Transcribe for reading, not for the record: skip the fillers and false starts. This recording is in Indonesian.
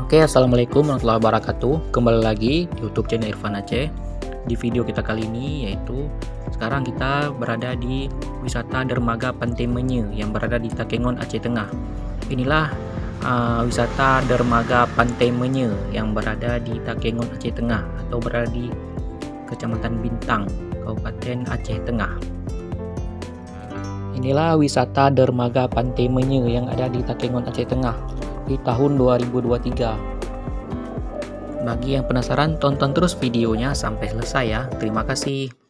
Oke, assalamualaikum warahmatullahi wabarakatuh. Kembali lagi di YouTube channel Irfan Aceh. Di video kita kali ini yaitu sekarang kita berada di wisata dermaga Pantai Menye yang berada di Takengon, Aceh Tengah. Inilah wisata dermaga Pantai Menye yang berada di Takengon, Aceh Tengah atau berada di Kecamatan Bintang, Kabupaten Aceh Tengah. Inilah wisata dermaga Pantai Menye yang ada di Takengon, Aceh Tengah di tahun 2023. Bagi yang penasaran, tonton terus videonya sampai selesai ya. Terima kasih.